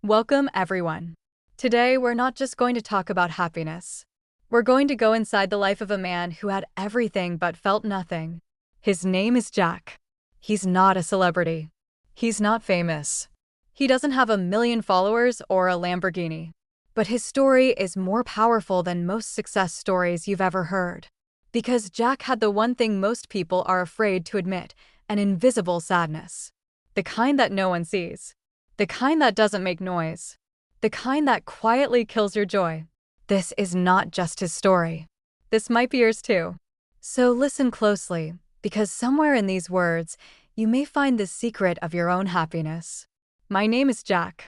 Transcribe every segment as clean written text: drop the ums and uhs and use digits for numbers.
Welcome, everyone. Today, we're not just going to talk about happiness. We're going to go inside the life of a man who had everything but felt nothing. His name is Jack. He's not a celebrity. He's not famous. He doesn't have a million followers or a Lamborghini. But his story is more powerful than most success stories you've ever heard. Because Jack had the one thing most people are afraid to admit, an invisible sadness. The kind that no one sees. The kind that doesn't make noise. The kind that quietly kills your joy. This is not just his story. This might be yours too. So listen closely, because somewhere in these words, you may find the secret of your own happiness. My name is Jack.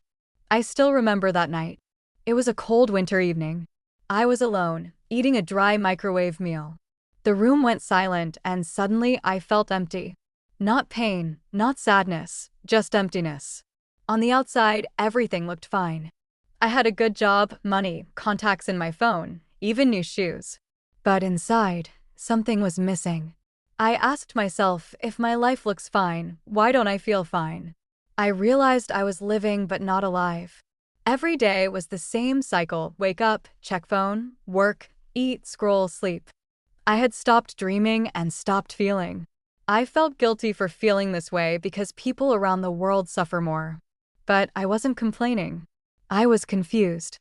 I still remember that night. It was a cold winter evening. I was alone, eating a dry microwave meal. The room went silent and suddenly I felt empty. Not pain, not sadness, just emptiness. On the outside, everything looked fine. I had a good job, money, contacts in my phone, even new shoes. But inside, something was missing. I asked myself, if my life looks fine, why don't I feel fine? I realized I was living but not alive. Every day was the same cycle: wake up, check phone, work, eat, scroll, sleep. I had stopped dreaming and stopped feeling. I felt guilty for feeling this way because people around the world suffer more. But I wasn't complaining. I was confused.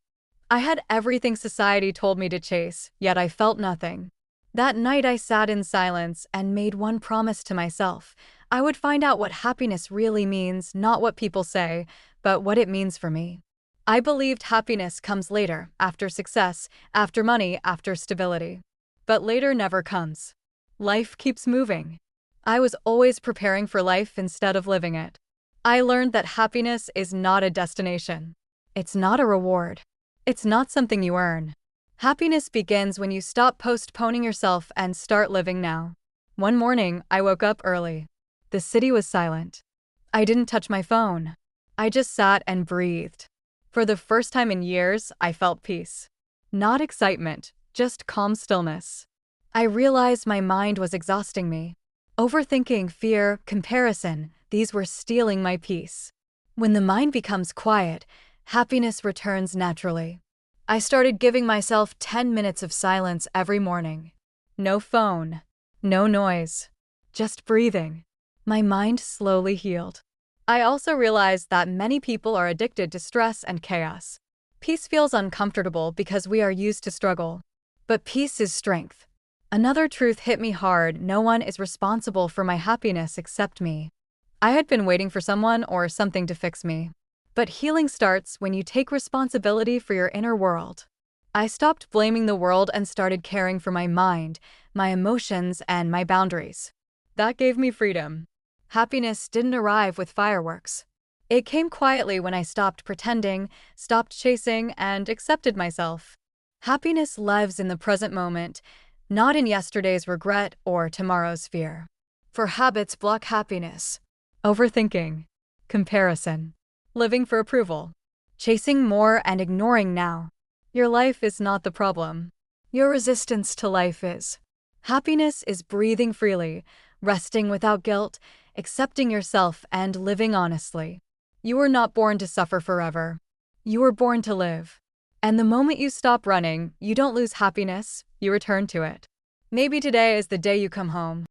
I had everything society told me to chase, yet I felt nothing. That night I sat in silence and made one promise to myself. I would find out what happiness really means, not what people say, but what it means for me. I believed happiness comes later, after success, after money, after stability. But later never comes. Life keeps moving. I was always preparing for life instead of living it. I learned that happiness is not a destination. It's not a reward. It's not something you earn. Happiness begins when you stop postponing yourself and start living now. One morning, I woke up early. The city was silent. I didn't touch my phone. I just sat and breathed. For the first time in years, I felt peace. Not excitement, just calm stillness. I realized my mind was exhausting me. Overthinking, fear, comparison, these were stealing my peace. When the mind becomes quiet, happiness returns naturally. I started giving myself 10 minutes of silence every morning. No phone, no noise, just breathing. My mind slowly healed. I also realized that many people are addicted to stress and chaos. Peace feels uncomfortable because we are used to struggle. But peace is strength. Another truth hit me hard: no one is responsible for my happiness except me. I had been waiting for someone or something to fix me. But healing starts when you take responsibility for your inner world. I stopped blaming the world and started caring for my mind, my emotions, and my boundaries. That gave me freedom. Happiness didn't arrive with fireworks. It came quietly when I stopped pretending, stopped chasing, and accepted myself. Happiness lives in the present moment, not in yesterday's regret or tomorrow's fear. For habits block happiness. Overthinking, comparison, living for approval, chasing more and ignoring now. Your life is not the problem. Your resistance to life is. Happiness is breathing freely, resting without guilt, accepting yourself, and living honestly. You were not born to suffer forever. You were born to live. And the moment you stop running, you don't lose happiness, you return to it. Maybe today is the day you come home.